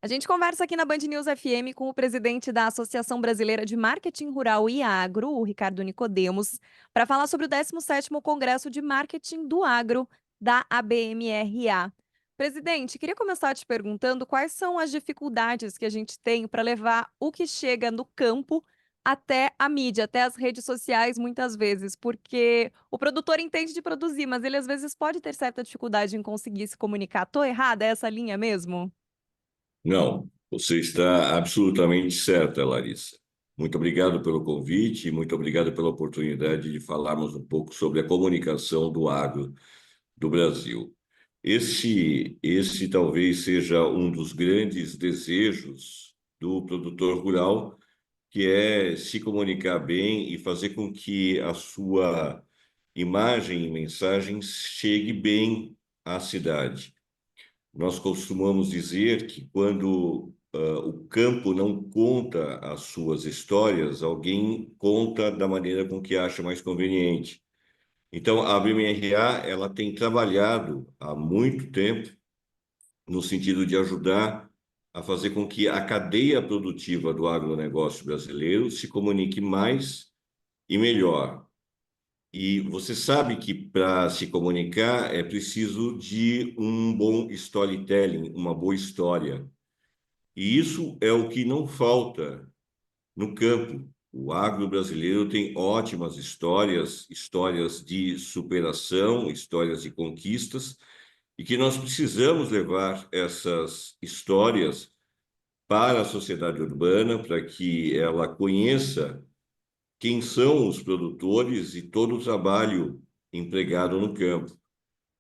A gente conversa aqui na Band News FM com o presidente da Associação Brasileira de Marketing Rural e Agro, o Ricardo Nicodemos, para falar sobre o 17º Congresso de Marketing do Agro da ABMRA. Presidente, queria começar te perguntando quais são as dificuldades que a gente tem para levar o que chega no campo até a mídia, até as redes sociais, muitas vezes, porque o produtor entende de produzir, mas ele às vezes pode ter certa dificuldade em conseguir se comunicar. Tô errada? É essa linha mesmo? Não, você está absolutamente certa, Larissa. Muito obrigado pelo convite e muito obrigado pela oportunidade de falarmos um pouco sobre a comunicação do agro do Brasil. Esse talvez seja um dos grandes desejos do produtor rural, que é se comunicar bem e fazer com que a sua imagem e mensagem chegue bem à cidade. Nós costumamos dizer que quando o campo não conta as suas histórias, alguém conta da maneira com que acha mais conveniente. Então, a BMRA ela tem trabalhado há muito tempo no sentido de ajudar a fazer com que a cadeia produtiva do agronegócio brasileiro se comunique mais e melhor. E você sabe que para se comunicar é preciso de um bom storytelling, uma boa história. E isso é o que não falta no campo. O agro brasileiro tem ótimas histórias, histórias de superação, histórias de conquistas, e que nós precisamos levar essas histórias para a sociedade urbana, para que ela conheça quem são os produtores e todo o trabalho empregado no campo.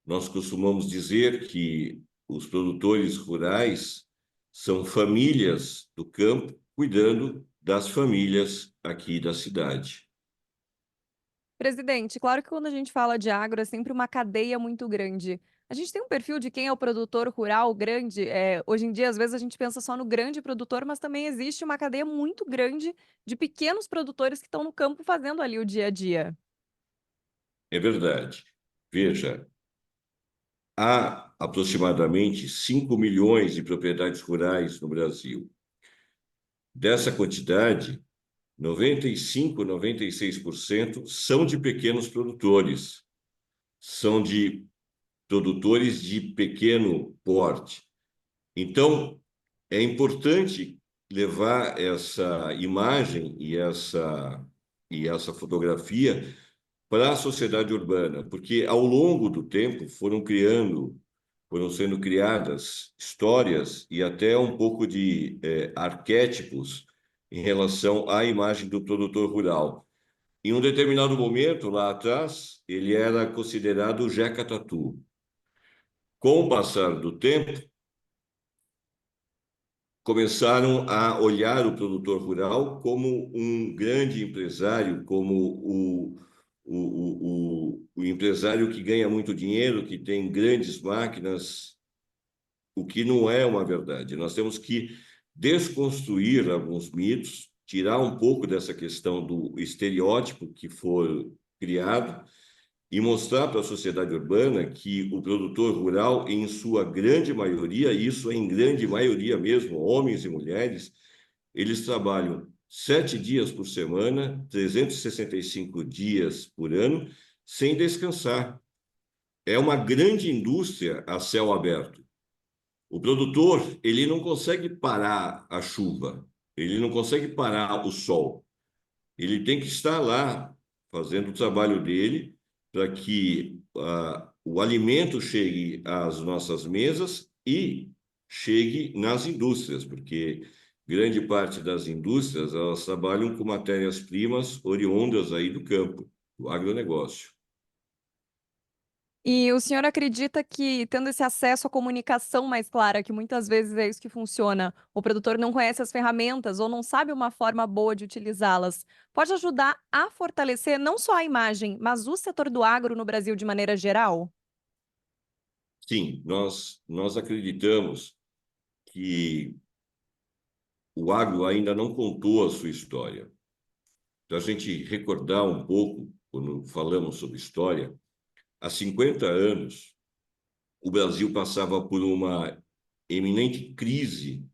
Nós costumamos dizer que os produtores rurais são famílias do campo cuidando das famílias aqui da cidade. Presidente, claro que quando a gente fala de agro é sempre uma cadeia muito grande. A gente tem um perfil de quem é o produtor rural grande. Hoje em dia, às vezes, a gente pensa só no grande produtor, mas também existe uma cadeia muito grande de pequenos produtores que estão no campo fazendo ali o dia a dia. É verdade. Veja, há aproximadamente 5 milhões de propriedades rurais no Brasil. Dessa quantidade, 95, 96% são de pequenos produtores, são de produtores de pequeno porte. Então, é importante levar essa imagem e essa fotografia para a sociedade urbana, porque ao longo do tempo foram sendo criadas histórias e até um pouco de arquétipos em relação à imagem do produtor rural. Em um determinado momento, lá atrás, ele era considerado o Jeca Tatu. Com o passar do tempo, começaram a olhar o produtor rural como um grande empresário, como o empresário que ganha muito dinheiro, que tem grandes máquinas, o que não é uma verdade. Nós temos que desconstruir alguns mitos, tirar um pouco dessa questão do estereótipo que foi criado e mostrar para a sociedade urbana que o produtor rural, em sua grande maioria, isso é em grande maioria mesmo, homens e mulheres, eles trabalham 7 dias por semana, 365 dias por ano, sem descansar. É uma grande indústria a céu aberto. O produtor, ele não consegue parar a chuva, ele não consegue parar o sol. Ele tem que estar lá fazendo o trabalho dele para que o alimento chegue às nossas mesas e chegue nas indústrias, porque grande parte das indústrias elas trabalham com matérias-primas oriundas aí do campo, do agronegócio. E o senhor acredita que, tendo esse acesso à comunicação mais clara, que muitas vezes é isso que funciona, o produtor não conhece as ferramentas ou não sabe uma forma boa de utilizá-las, pode ajudar a fortalecer não só a imagem, mas o setor do agro no Brasil de maneira geral? Sim, nós acreditamos que o agro ainda não contou a sua história. Então, a gente recordar um pouco, quando falamos sobre história, há 50 anos, o Brasil passava por uma eminente crise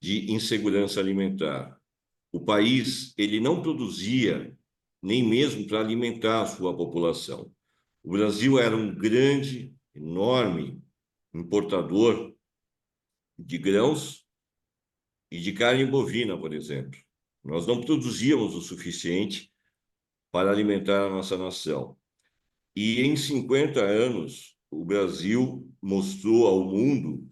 de insegurança alimentar. O país ele não produzia nem mesmo para alimentar a sua população. O Brasil era um grande, enorme importador de grãos e de carne bovina, por exemplo. Nós não produzíamos o suficiente para alimentar a nossa nação. E em 50 anos, o Brasil mostrou ao mundo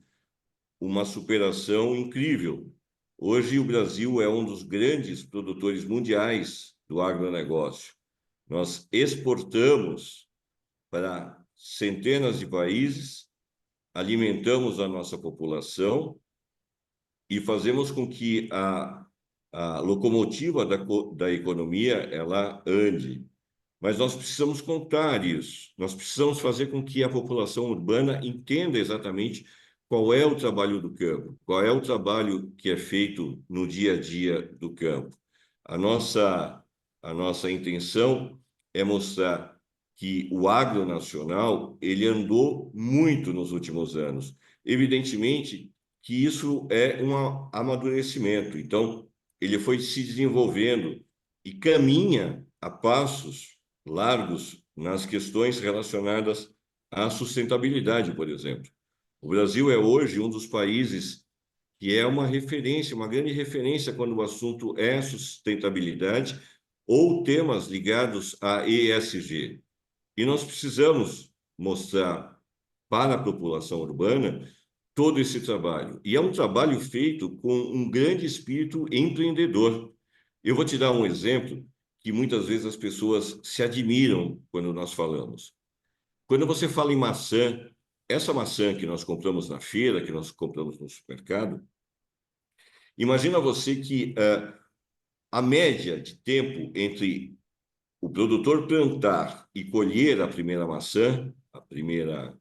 uma superação incrível. Hoje, o Brasil é um dos grandes produtores mundiais do agronegócio. Nós exportamos para centenas de países, alimentamos a nossa população e fazemos com que a locomotiva da economia ela ande. Mas nós precisamos contar isso. Nós precisamos fazer com que a população urbana entenda exatamente qual é o trabalho do campo, qual é o trabalho que é feito no dia a dia do campo. A nossa intenção é mostrar que o agronacional ele andou muito nos últimos anos. Evidentemente que isso é um amadurecimento. Então, ele foi se desenvolvendo e caminha a passos largos nas questões relacionadas à sustentabilidade, por exemplo. O Brasil é hoje um dos países que é uma referência, uma grande referência quando o assunto é sustentabilidade ou temas ligados a ESG. E nós precisamos mostrar para a população urbana todo esse trabalho. E é um trabalho feito com um grande espírito empreendedor. Eu vou te dar um exemplo que muitas vezes as pessoas se admiram quando nós falamos. Quando você fala em maçã, essa maçã que nós compramos na feira, que nós compramos no supermercado, imagina você que a média de tempo entre o produtor plantar e colher a primeira maçã, a primeira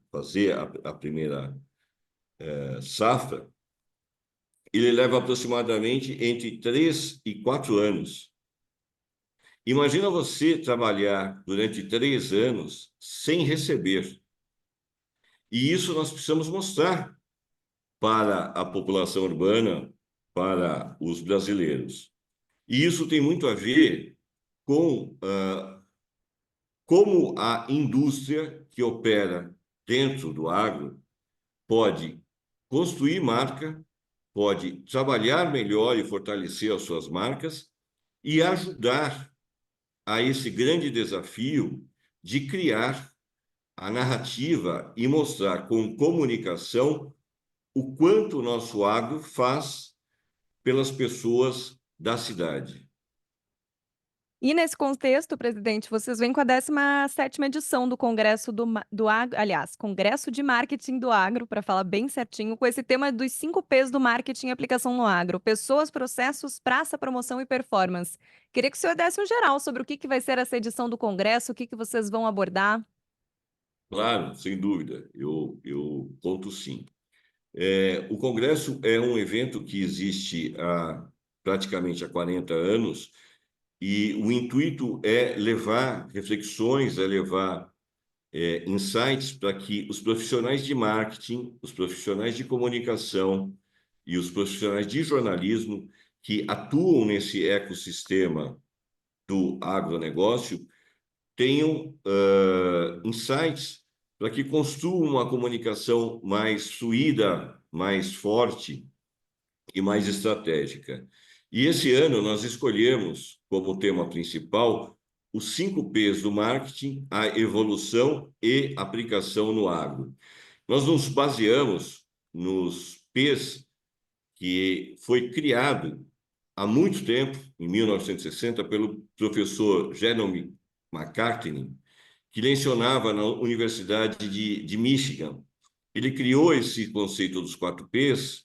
safra, ele leva aproximadamente entre 3 e 4 anos. Imagina você trabalhar durante 3 anos sem receber. E isso nós precisamos mostrar para a população urbana, para os brasileiros. E isso tem muito a ver com como a indústria que opera dentro do agro pode construir marca, pode trabalhar melhor e fortalecer as suas marcas e ajudar a esse grande desafio de criar a narrativa e mostrar com comunicação o quanto o nosso agro faz pelas pessoas da cidade. E nesse contexto, presidente, vocês vêm com a 17ª edição do Congresso do Agro, aliás, Congresso de Marketing do Agro, para falar bem certinho, com esse tema dos 5 P's do marketing e aplicação no agro: pessoas, processos, praça, promoção e performance. Queria que o senhor desse um geral sobre o que vai ser essa edição do Congresso, o que vocês vão abordar. Claro, sem dúvida, eu conto sim. O Congresso é um evento que existe praticamente há 40 anos e o intuito é levar reflexões, é levar insights para que os profissionais de marketing, os profissionais de comunicação e os profissionais de jornalismo que atuam nesse ecossistema do agronegócio tenham insights para que construam uma comunicação mais fluida, mais forte e mais estratégica. E esse ano nós escolhemos como tema principal os 5 P's do marketing, a evolução e aplicação no agro. Nós nos baseamos nos P's que foi criado há muito tempo, em 1960, pelo professor Jerome McCartney, que lecionava na Universidade de Michigan. Ele criou esse conceito dos 4 P's,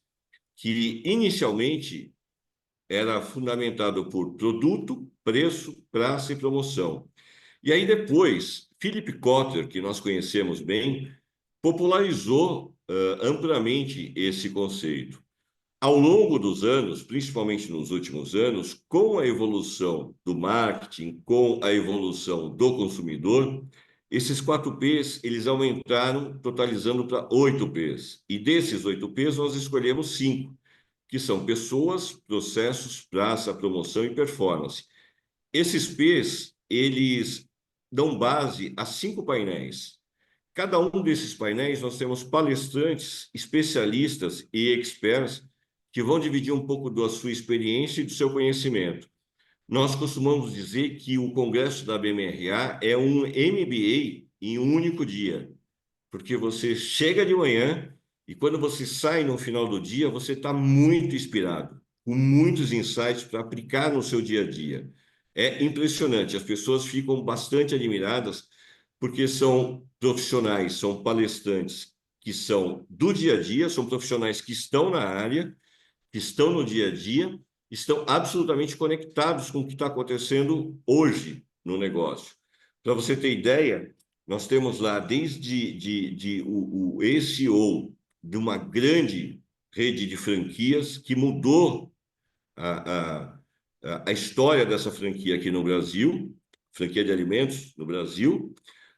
que inicialmente era fundamentado por produto, preço, praça e promoção. E aí depois, Philip Kotler, que nós conhecemos bem, popularizou amplamente esse conceito. Ao longo dos anos, principalmente nos últimos anos, com a evolução do marketing, com a evolução do consumidor, esses 4 P's eles aumentaram, totalizando para 8 P's. E desses 8 P's nós escolhemos 5, que são pessoas, processos, praça, promoção e performance. Esses P's, eles dão base a 5 painéis. Cada um desses painéis, nós temos palestrantes, especialistas e experts que vão dividir um pouco da sua experiência e do seu conhecimento. Nós costumamos dizer que o congresso da BMRA é um MBA em um único dia, porque você chega de manhã e quando você sai no final do dia, você está muito inspirado, com muitos insights para aplicar no seu dia a dia. É impressionante, as pessoas ficam bastante admiradas porque são profissionais, são palestrantes que são do dia a dia, são profissionais que estão na área, que estão no dia a dia, estão absolutamente conectados com o que está acontecendo hoje no negócio. Para você ter ideia, nós temos lá desde o CEO de uma grande rede de franquias que mudou a, a história dessa franquia aqui no Brasil, franquia de alimentos no Brasil,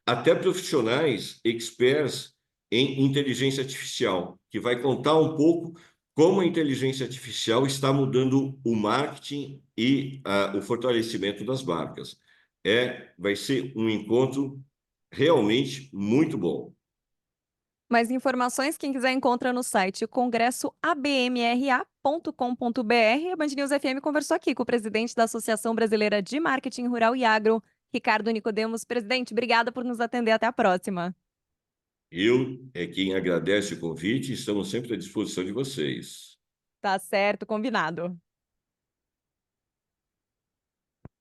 até profissionais experts em inteligência artificial, que vai contar um pouco como a inteligência artificial está mudando o marketing e o fortalecimento das marcas. Vai ser um encontro realmente muito bom. Mais informações, quem quiser encontra no site congressoabmra.com.br. A Band News FM conversou aqui com o presidente da Associação Brasileira de Marketing Rural e Agro, Ricardo Nicodemos. Presidente, obrigada por nos atender. Até a próxima. Eu é quem agradece o convite e estamos sempre à disposição de vocês. Tá certo, combinado.